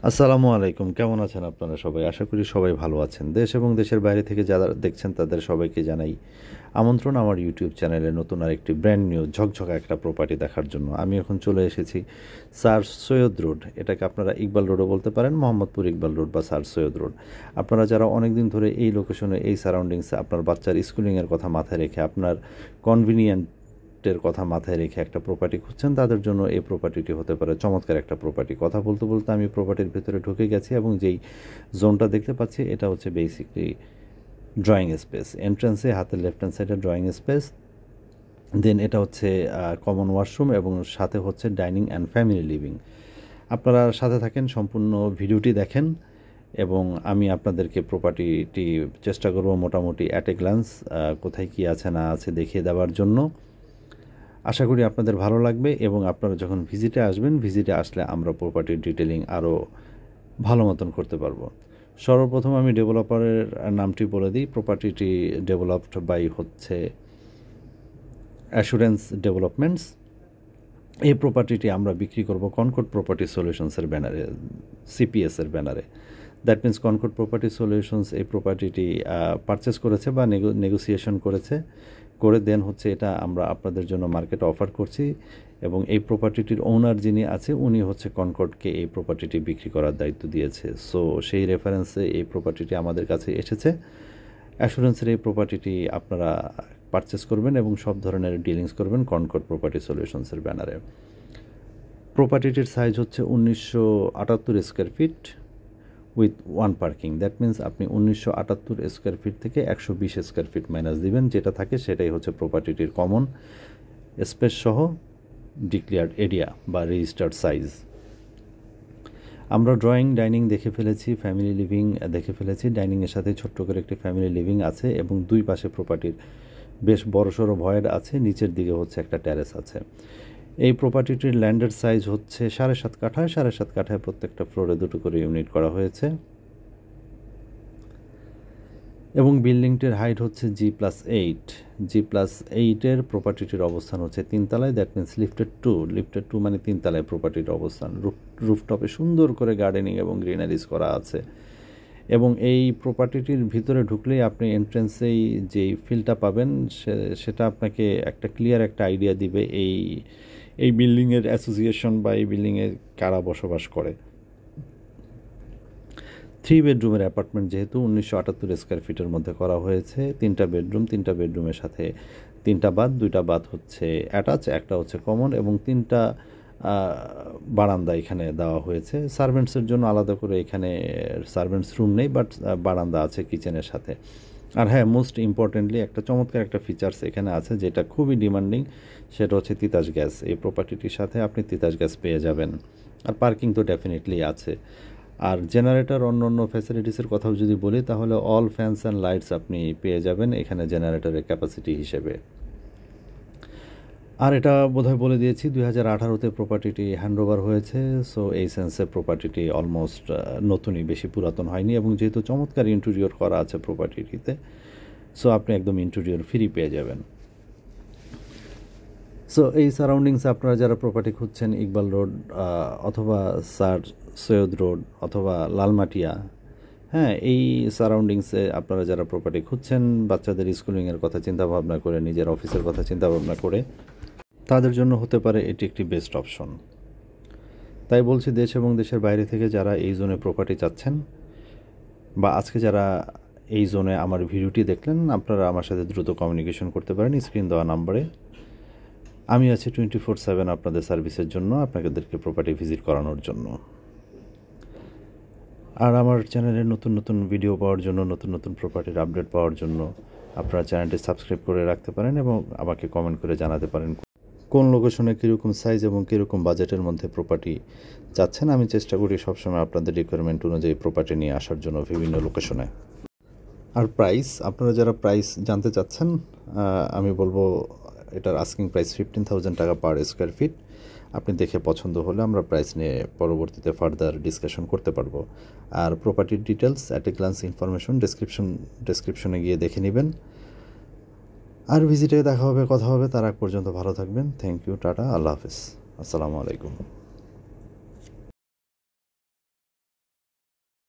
আসসালামু আলাইকুম। কেমন আছেন আপনারা সবাই? আশা করি সবাই ভালো আছেন। দেশ এবং দেশের বাইরে থেকে যারা দেখছেন তাদের সবাইকে জানাই আমন্ত্রণ আমার ইউটিউব চ্যানেলে নতুন আরেকটি ব্র্যান্ড নিউ ঝকঝকা একটা প্রপার্টি দেখার জন্য। আমি এখন চলে এসেছি স্যার সৈয়দ রোড। এটাকে আপনারা ইকবাল রোডও বলতে পারেন, মোহাম্মদপুর ইকবাল রোড বা স্যার সৈয়দ রোড। আপনারা যারা অনেক দিন ধরে এই লোকেশনে, এই সারাউন্ডিংসে আপনার বাচ্চার স্কুলিংয়ের কথা মাথায় রেখে, আপনার কনভিনিয়েন্ট এর কথা মাথায় রেখে একটা প্রপার্টি খুঁজছেন, তাদের জন্য এই প্রপার্টিটি হতে পারে চমৎকার একটা প্রপার্টি। কথা বলতে বলতে আমি প্রপার্টির ভিতরে ঢুকে গেছি এবং যেই জোনটা দেখতে পাচ্ছি এটা হচ্ছে বেসিকলি ড্রয়িং স্পেস। এন্ট্রান্সে হাতের লেফট হ্যান্ড সাইডে ড্রয়িং স্পেস, দেন এটা হচ্ছে কমন ওয়াশরুম এবং সাথে হচ্ছে ডাইনিং অ্যান্ড ফ্যামিলি লিভিং। আপনারা সাথে থাকেন, সম্পূর্ণ ভিডিওটি দেখেন এবং আমি আপনাদেরকে প্রপার্টিটি চেষ্টা করব মোটামুটি অ্যাট এ গ্লান্স কোথায় কী আছে না আছে দেখিয়ে দেওয়ার জন্য। আশা করি আপনাদের ভালো লাগবে এবং আপনারা যখন ভিজিটে আসবেন, ভিজিটে আসলে আমরা প্রপার্টির ডিটেলিং আরও ভালো মতন করতে পারবো। সর্বপ্রথম আমি ডেভেলপারের নামটি বলে দিই। প্রপার্টিটি ডেভেলপড বাই হচ্ছে অ্যাসুরেন্স ডেভেলপমেন্টস। এই প্রপার্টিটি আমরা বিক্রি করব কনকর্ড প্রপার্টি সলিউশনসের ব্যানারে, সিপিএসের ব্যানারে। That means concord property solutions এই প্রপার্টিটি পারচেস করেছে বা নেগোসিয়েশন করে দেন হচ্ছে এটা আমরা আপনাদের জন্য মার্কেটে অফার করছি এবং এই প্রপার্টিটির ওনার যিনি আছে উনি হচ্ছে কনকর্ডকে এই প্রপার্টিটি বিক্রি করার দায়িত্ব দিয়েছে। সো সেই রেফারেন্সে এই প্রপার্টিটি আমাদের কাছে এসেছে। অ্যাসুরেন্সের এই প্রপার্টিটি আপনারা পারচেস করবেন এবং সব ধরনের ডিলিংস করবেন কনকর্ড প্রপার্টি সলিউশনসের ব্যানারে। প্রপার্টিটির সাইজ হচ্ছে 1978 square feet with one parking. That means আপনি 1978 স্কোয়ার ফিট থেকে 120 স্কোয়ার ফিট মাইনাস দিবেন, যেটা থাকে সেটাই হচ্ছে প্রপার্টিটির কমন স্পেস সহ ডিক্লেয়ার্ড এরিয়া বা রেজিস্টার্ড সাইজ। আমরা ড্রয়িং ডাইনিং দেখে ফেলেছি, ফ্যামিলি লিভিং দেখে ফেলেছি। ডাইনিংয়ের সাথে ছোট্ট করে একটি ফ্যামিলি লিভিং আছে এবং দুই পাশে প্রপার্টির বেশ বড়সড় ভয়েড আছে, নিচের দিকে হচ্ছে একটা ট্যারেস আছে। এই প্রপার্টিটির ল্যান্ডের সাইজ হচ্ছে 7.5 কাঠায়, 7.5 কাঠায় প্রত্যেকটা ফ্লোরে দুটো করে ইউনিট করা হয়েছে এবং বিল্ডিংটির হাইট হচ্ছে G+8। G+8-এর প্রপার্টিটির অবস্থান হচ্ছে 3 তলায়। দ্যাট মিন্স লিফটেড টু মানে 3 তলায় প্রপার্টির অবস্থান। রুফটপে সুন্দর করে গার্ডেনিং এবং গ্রিনারিজ করা আছে এবং এই প্রপার্টিটির ভিতরে ঢুকলেই আপনি এন্ট্রেন্সেই যেই ফিলটা পাবেন সেটা আপনাকে একটা ক্লিয়ার একটা আইডিয়া দিবে এই বিল্ডিংয়ের অ্যাসোসিয়েশন বা এই বিল্ডিংয়ে কারা বসবাস করে। 3 বেডরুমের অ্যাপার্টমেন্ট যেহেতু 1978 স্কোয়ার ফিটের মধ্যে করা হয়েছে, 3টা বেডরুম, 3টা বেডরুমের সাথে 3টা বাথ, 2টা বাথ হচ্ছে অ্যাটাচ, একটা হচ্ছে কমন এবং 3টা বারান্দা এখানে দেওয়া হয়েছে। সার্ভেন্টসের জন্য আলাদা করে এখানে সার্ভেন্টস রুম নেই, বাট বারান্দা আছে কিচেনের সাথে। আর হ্যাঁ, মোস্ট ইম্পর্টেন্টলি একটা চমৎকার একটা ফিচার্স এখানে আছে যেটা খুবই ডিমান্ডিং, সেটা হচ্ছে তিতাস গ্যাস। এই প্রপার্টিটির সাথে আপনি তিতাস গ্যাস পেয়ে যাবেন। আর পার্কিং তো ডেফিনেটলি আছে। আর জেনারেটর অন্য অন্য ফ্যাসিলিটিসের কথাও যদি বলি তাহলে অল ফ্যানস অ্যান্ড লাইটস আপনি পেয়ে যাবেন এখানে জেনারেটরের ক্যাপাসিটি হিসেবে। আর এটা বোধহয় বলে দিয়েছি, 2018-তে প্রপার্টিটি হ্যান্ডওভার হয়েছে। সো এই সেন্সে প্রপার্টিটি অলমোস্ট নতুনই, বেশি পুরাতন হয়নি এবং যেহেতু চমৎকার ইন্টেরিয়র করা আছে প্রপার্টিটিতে, সো আপনি একদম ইন্টেরিয়র ফ্রি পেয়ে যাবেন। সো এই সারাউন্ডিংসে আপনারা যারা প্রপার্টি খুঁজছেন, ইকবাল রোড অথবা স্যার সৈয়দ রোড অথবা লালমাটিয়া, হ্যাঁ, এই সারাউন্ডিংসে আপনারা যারা প্রপার্টি খুঁজছেন বাচ্চাদের স্কুলিংয়ের কথা চিন্তাভাবনা করে, নিজের অফিসের কথা চিন্তাভাবনা করে, তাদের জন্য হতে পারে এটি একটি বেস্ট অপশন। তাই বলছি, দেশ এবং দেশের বাইরে থেকে যারা এই জোনে প্রপার্টি চাচ্ছেন বা আজকে যারা এই জোনে আমার ভিডিওটি দেখলেন, আপনারা আমার সাথে দ্রুত কমিউনিকেশন করতে পারেন স্ক্রিন দেওয়া নাম্বারে। আমি আছি 24/7 আপনাদের সার্ভিসের জন্য, আপনাদেরকে প্রপার্টি ভিজিট করানোর জন্য। আর আমার চ্যানেলের নতুন নতুন ভিডিও পাওয়ার জন্য, নতুন নতুন প্রপার্টির আপডেট পাওয়ার জন্য আপনারা চ্যানেলটি সাবস্ক্রাইব করে রাখতে পারেন এবং আমাকে কমেন্ট করে জানাতে পারেন কোন লোকেশনে কীরকম সাইজ এবং কীরকম বাজেটের মধ্যে প্রপার্টি চাচ্ছেন। আমি চেষ্টা করি সবসময় আপনাদের রিকোয়ারমেন্ট অনুযায়ী প্রপার্টি নিয়ে আসার জন্য বিভিন্ন লোকেশনে। আর প্রাইস, আপনারা যারা প্রাইস জানতে চাচ্ছেন, আমি বলবো এটার আস্কিং প্রাইস 15,000 টাকা পার স্কোয়ার ফিট। আপনি দেখে পছন্দ হলে আমরা প্রাইস নিয়ে পরবর্তীতে ফার্দার ডিসকাশন করতে পারবো। আর প্রপার্টির details at a glance information ডেসক্রিপশনে গিয়ে দেখে নেবেন। আর ভিজিটে দেখা হবে, কথা হবে। তার আগ পর্যন্ত ভালো থাকবেন। থ্যাংক ইউ, টাটা, আল্লাহ হাফিজ, আসসালামু আলাইকুম।